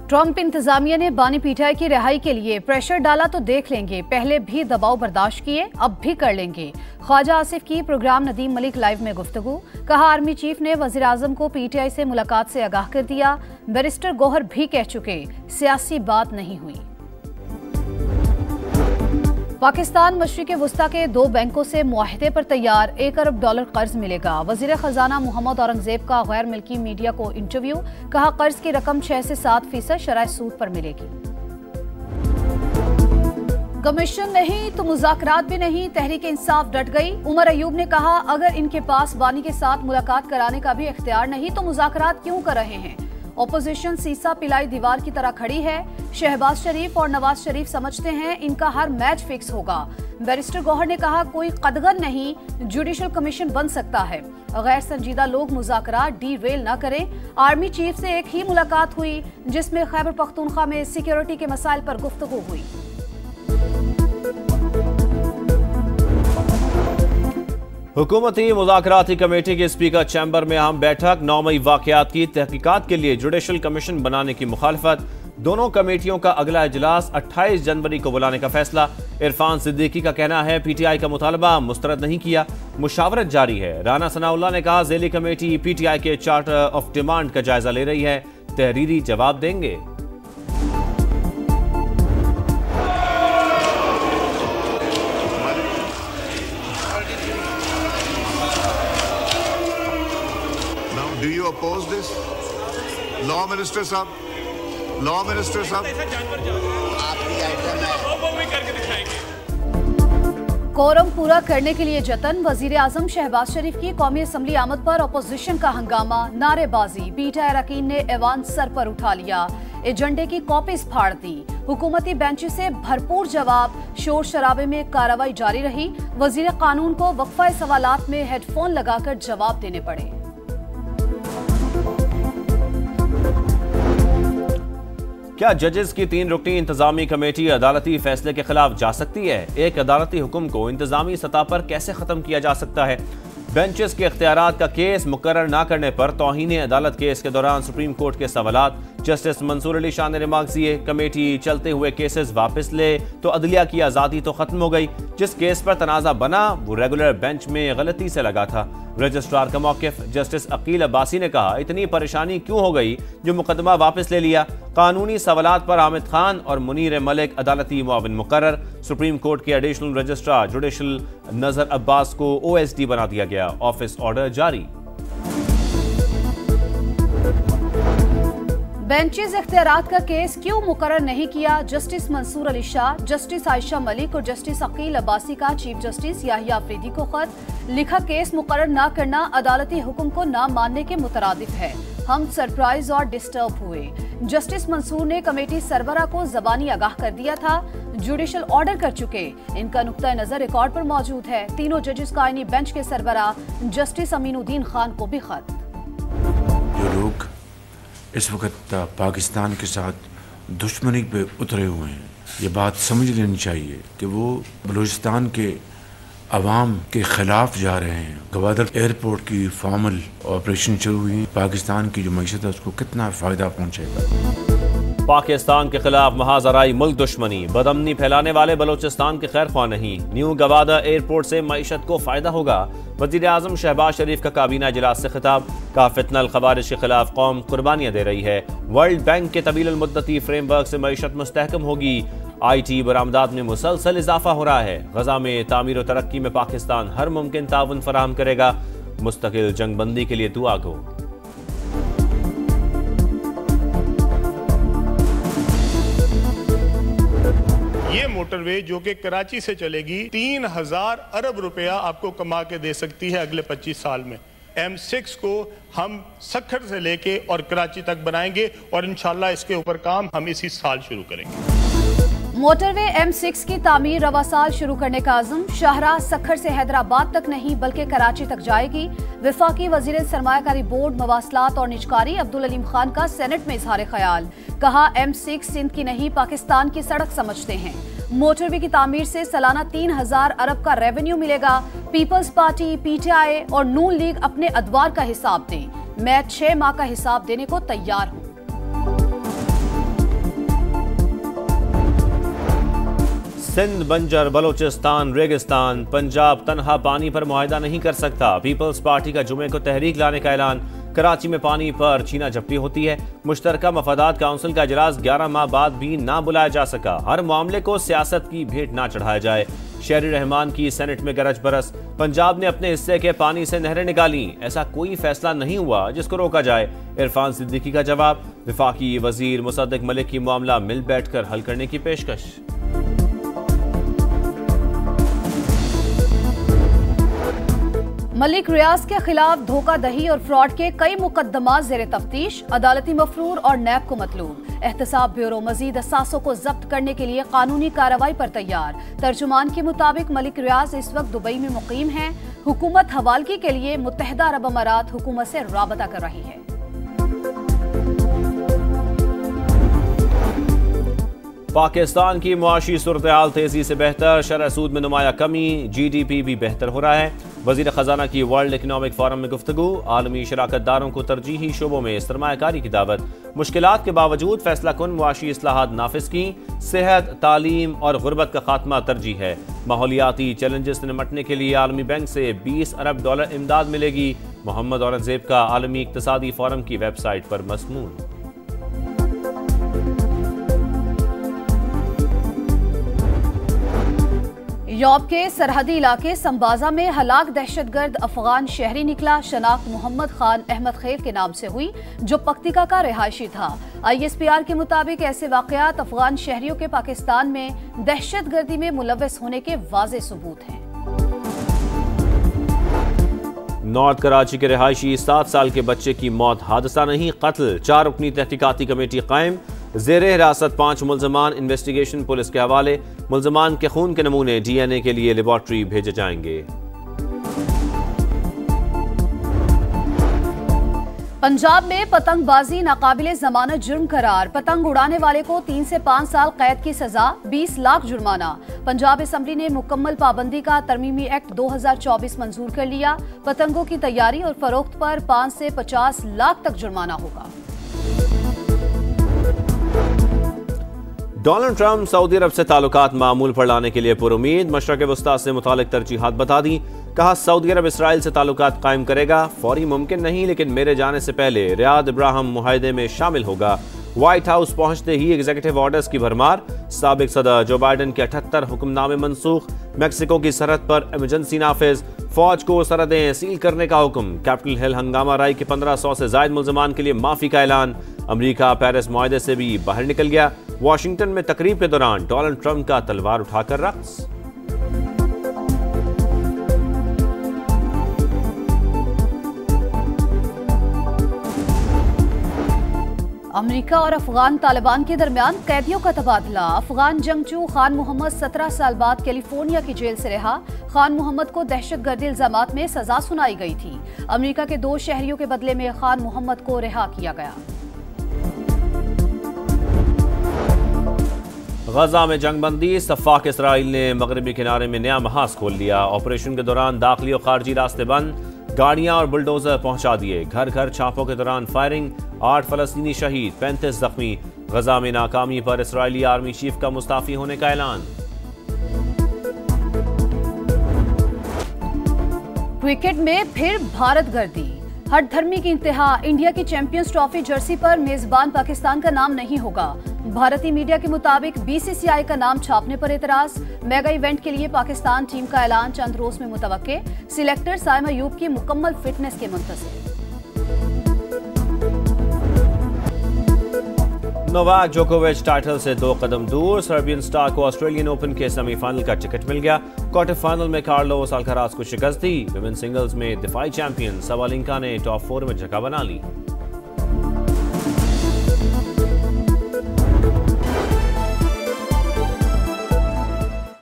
Trump इंतजामिया ने बानी पीटीआई की रिहाई के लिए प्रेशर डाला तो देख लेंगे, पहले भी दबाव बर्दाश्त किए, अब भी कर लेंगे। ख्वाजा आसिफ की प्रोग्राम नदीम मलिक लाइव में गुफ्तगू। कहा आर्मी चीफ ने वजीर आजम को पीटीआई से मुलाकात से आगाह कर दिया। बैरिस्टर गौहर भी कह चुके, सियासी बात नहीं हुई। पाकिस्तान मशरिक़ वस्ता के 2 बैंकों से मुआहदे पर तैयार, $1 अरब कर्ज मिलेगा। वज़ीर ख़जाना मोहम्मद औरंगज़ेब का गैर मिल्की मीडिया को इंटरव्यू। कहा कर्ज की रकम 6 से 7% शरह सूद पर मिलेगी। कमीशन नहीं तो मुज़ाकरात भी नहीं, तहरीक इंसाफ डट गई। उमर अयूब ने कहा अगर इनके पास बानी के साथ मुलाकात कराने का भी इख्तियार नहीं तो मुज़ाकरात क्यों कर रहे हैं। ओपोजिशन सीसा पिलाई दीवार की तरह खड़ी है। शहबाज शरीफ और नवाज शरीफ समझते हैं इनका हर मैच फिक्स होगा। बैरिस्टर गौहर ने कहा कोई कदगन नहीं, जुडिशल कमीशन बन सकता है। गैर संजीदा लोग मुज़ाकरात डी रेल न करें। आर्मी चीफ से एक ही मुलाकात हुई जिसमें खैबर पख्तूनख्वा में सिक्योरिटी के मसाइल पर गुफ्तगू हुई। हुकूमती मुज़ाकराती कमेटी के स्पीकर चैम्बर में अहम बैठक। 9 मई वाक़यात की तहकीकात के लिए जुडिशल कमीशन बनाने की मुखालफत। दोनों कमेटियों का अगला इजलास 28 जनवरी को बुलाने का फैसला। इरफान सिद्दीकी का कहना है पीटीआई का मुतालबा मुस्तरद नहीं किया, मुशावरत जारी है। राना सनाउल्लाह ने कहा ज़ेली कमेटी पीटीआई के चार्टर ऑफ डिमांड का जायजा ले रही है, तहरीरी जवाब देंगे। Do you oppose this? Law Minister साहब, Law Minister साहब, आपकी आइटम है, वो भी करके दिखाएंगे। कोरम पूरा करने के लिए जतन। वजीर आजम शहबाज शरीफ की कौमी असम्बली आमद पर अपोजिशन का हंगामा, नारेबाजी। पीटीआई अरकान ने ऐवान सर पर उठा लिया, एजेंडे की कॉपीज फाड़ दी। हुकूमती बेंच से भरपूर जवाब, शोर शराबे में कार्रवाई जारी रही। वजीर कानून को वक्फा सवालात में हेडफोन लगाकर जवाब देने पड़े। क्या जजेस की 3 रुकनी इंतजामी कमेटी अदालती फैसले के खिलाफ जा सकती है? एक अदालती हुक्म को इंतजामी सतह पर कैसे खत्म किया जा सकता है? बेंचेस के इख्तियारात का केस मुकर्रर न करने पर तौहीन अदालत केस के दौरान सुप्रीम कोर्ट के सवालात। जस्टिस मंसूर अली शाह ने रिमार्क दिए, कमेटी चलते हुए केसेस वापस ले तो अदलिया की आज़ादी तो खत्म हो गई। जिस केस पर तनाज़ा बना वो रेगुलर बेंच में गलती से लगा था। रजिस्ट्रार का मौक़िफ़। जस्टिस अकील अब्बासी ने कहा इतनी परेशानी क्यों हो गई जो मुकदमा वापस ले लिया। कानूनी सवालात पर हामिद खान और मुनीर मलिक अदालती मुआविन मुकर्रर। सुप्रीम कोर्ट के एडिशनल रजिस्ट्रार जुडिशल नजर अब्बास को OSD बना दिया गया। ऑफिस ऑर्डर जारी। बेंचेस इख्तियारात का केस क्यों मुकर्रर नहीं किया? जस्टिस मंसूर अली शाह, जस्टिस आयशा मलिक और जस्टिस अकील अब्बासी का चीफ जस्टिस याहिया अफरीदी को खत लिखा। केस मुकर्रर न करना अदालती हुक्म को न मानने के मुतरादिफ है। हम सरप्राइज और डिस्टर्ब हुए। जस्टिस मंसूर ने कमेटी सरबरा को जबानी आगाह कर दिया था, जुडिशल ऑर्डर कर चुके। इनका नुक्ता नजर रिकॉर्ड पर मौजूद है। तीनों जजेस का आईनी बेंच के सरबरा जस्टिस अमीनुद्दीन खान को भी खत। जो लोग इस वक्त पाकिस्तान के साथ दुश्मनी पे उतरे हुए हैं, ये बात समझ लेनी चाहिए कि वो बलूचिस्तान के अवाम के खिलाफ जा रहे हैं। गवादर एयरपोर्ट की फॉर्मल ऑपरेशन शुरू हुई, पाकिस्तान की जो मईशत है उसको कितना फ़ायदा पहुँचेगा। पाकिस्तान के खिलाफ महाजराई मुल्क दुश्मनी, बदअमनी फैलाने वाले बलोचिस्तान के खैर ख्वाह नहीं। न्यू गवादर एयरपोर्ट से मईशत को फ़ायदा होगा। वज़ीर आज़म शहबाज शरीफ का काबीना इजलास से खिताब। का फितनल खवारिश के खिलाफ कौम कुर्बानियाँ दे रही है। वर्ल्ड बैंक के तवील मुद्दती फ्रेमवर्क से मईशत मुस्तहकम होगी। IT बरामदात में मुसलसल इजाफा हो रहा है। गजा में तामीर और तरक्की में पाकिस्तान हर मुमकिन ताउन फराहम करेगा। मुस्तकिल जंगबंदी के लिए दुआ गो। ये मोटरवे जो कि कराची से चलेगी 3000 अरब रुपया आपको कमा के दे सकती है अगले 25 साल में। M6 को हम सखर से लेके और कराची तक बनाएंगे और इंशाल्लाह इसके ऊपर काम हम इसी साल शुरू करेंगे। मोटरवे M6 की तामीर रवा साल शुरू करने का आज़म। शाहराह सखर से हैदराबाद तक नहीं बल्कि कराची तक जाएगी। विफाकी वजीर सरमायाकारी बोर्ड मवासलात और निजकारी अब्दुल अलीम खान का सेनेट में इजहार ख्याल। कहा M6 सिंध की नहीं पाकिस्तान की सड़क समझते हैं। मोटरवे की तामीर से सालाना 3000 अरब का रेवेन्यू मिलेगा। पीपल्स पार्टी, PTI और नून लीग अपने अदवार का हिसाब दें। मैं 6 माह का हिसाब देने को तैयार हूँ। सिंध बंजर, बलोचिस्तान रेगिस्तान, पंजाब तनहा पानी पर मुआहिदा नहीं कर सकता। पीपल्स पार्टी का जुमे को तहरीक लाने का ऐलान। कराची में पानी पर छीना झपटी होती है। मुश्तरका मफादात काउंसिल का इजलास 11 माह बाद भी ना बुलाया जा सका। हर मामले को सियासत की भेंट ना चढ़ाया जाए। शहरी रहमान की सेनेट में गरज बरस। पंजाब ने अपने हिस्से के पानी से नहरें निकाली। ऐसा कोई फैसला नहीं हुआ जिसको रोका जाए। इरफान सिद्दीकी का जवाब। विफाकी वजीर मुसद्दिक मलिक की मामला मिल बैठकर हल करने की पेशकश। मलिक रियाज के खिलाफ धोखाधड़ी और फ्रॉड के कई मुकदमा जेर तफ्तीश। अदालती मफरूर और नैब को मतलूब। एहतसाब ब्यूरो मजीद असासों को जब्त करने के लिए कानूनी कार्रवाई पर तैयार। तर्जुमान के मुताबिक मलिक रियाज इस वक्त दुबई में मुकीम हैं। हुकूमत हवालगी के लिए मुत्तहिदा अरब अमारात हुकूमत से राबता कर रही है। पाकिस्तान की मुआशी सूरत-ए-हाल तेजी से बेहतर। शरह सूद में नुमाया कमी। GDP भी बेहतर हो रहा है। वजीर खजाना की वर्ल्ड इकनॉमिक फोरम में गुफ्तगू। आलमी शराकतदारों को तरजीही शोबों में सरमायाकारी की दावत। मुश्किलात के बावजूद फैसला कुन मुआशी इस्लाहात नाफिज की। सेहत, तालीम और गुर्बत का खात्मा तरजीह है। माहौलियाती चैलेंजेस से निपटने के लिए आलमी बैंक से $20 अरब इमदाद मिलेगी। मोहम्मद औरंगजेब का आलमी इक्तसादी फोरम की वेबसाइट पर मज़मून। यूरोप के सरहदी इलाके संबाजा में हलाक दहशतगर्द अफगान शहरी निकला। शनाख्त मोहम्मद खान अहमद खेल के नाम से हुई, जो पक्तिका का रिहायशी था। ISPR के मुताबिक ऐसे वाकयात अफगान शहरियों के पाकिस्तान में दहशतगर्दी में मुलव्वस होने के वाज़े सबूत हैं। नॉर्थ कराची के रिहायशी 7 साल के बच्चे की मौत हादसा नहीं, कत्ल। 4 रुकनी तहकीकाती कमेटी कायम। जेर हिरासत 5 मुल्जमान। इन्वेस्टिगेशन पुलिस के हवाले। मुल्जमान के खून के नमूने DNA के लिए लेबॉर्ट्री भेजे जाएंगे। पंजाब में पतंगबाजी नाकाबिले जमानत जुर्म करार। पतंग उड़ाने वाले को 3 से 5 साल कैद की सजा, 20 लाख जुर्माना। पंजाब असेंबली ने मुकम्मल पाबंदी का तरमीमी एक्ट 2024 मंजूर कर लिया। पतंगों की तैयारी और फरोख्त पर 5 से 50 लाख तक जुर्माना होगा। डोनाल्ड ट्रंप सऊदी अरब से ताल्लुकात मामूल पर लाने के लिए पुरुमीद। मशरक़ वस्ता से मुतालिक तरजीहात बता दी। कहा सऊदी अरब इसराइल से ताल्लुकात कायम करेगा। फौरी मुमकिन नहीं, लेकिन मेरे जाने से पहले रियाद इब्राहिम मुआहदे में शामिल होगा। व्हाइट हाउस पहुंचते ही एग्जीक्यूटिव ऑर्डर्स की भरमार। साबिक सदर जो बाइडन के 78 हुक्मनामे मनसूख। मैक्सिको की सरहद पर इमरजेंसी नाफिज। फौज को सरहदें सील करने का हुक्म। कैपिटल हिल हंगामा राय के 1500 से जायद मुल्जमान के लिए माफी का ऐलान। अमेरिका पेरिस मुआहदे से भी बाहर निकल गया। वाशिंगटन में तकरीब के दौरान डोनाल्ड ट्रंप का तलवार उठाकर रक्स। अमेरिका और अफगान तालिबान के दरमियान कैदियों का तबादला। अफगान जंगजू खान मोहम्मद 17 साल बाद कैलिफोर्निया की जेल से रिहा। खान मोहम्मद को दहशतगर्दी इल्जामात में सजा सुनाई गई थी। अमेरिका के 2 शहरियों के बदले में खान मोहम्मद को रिहा किया गया। गजा में जंगबंदी। सफाक इसराइल ने मगरबी किनारे में नया महाज खोल लिया। ऑपरेशन के दौरान दाखिली और खारजी रास्ते बंद। गाड़ियां और बुलडोजर पहुंचा दिए। घर घर छापों के दौरान फायरिंग। 8 फलस्तीनी शहीद, 35 जख्मी। गजा में नाकामी पर इसराइली आर्मी चीफ का मुस्ताफी होने का ऐलान। क्रिकेट में फिर भारत गर्दी। हठधर्मी की इंतहा। इंडिया की चैंपियंस ट्रॉफी जर्सी पर मेजबान पाकिस्तान का नाम नहीं होगा। भारतीय मीडिया के मुताबिक BCCI का नाम छापने पर एतराज। मेगा इवेंट के लिए पाकिस्तान टीम का ऐलान चंद रोज में मुतवक्के। सिलेक्टर साइम अयूब की मुकम्मल फिटनेस के मुंतज़िर। नोवाक जोकोविच टाइटल से 2 कदम दूर। सर्बियन स्टार को ऑस्ट्रेलियन ओपन के सेमीफाइनल का टिकट मिल गया। क्वार्टर फाइनल में कार्लोस अल्काराज को शिकस्त दी। विमेन सिंगल्स में दिफाई चैंपियन सवालिंका ने टॉप 4 में जगह बना ली।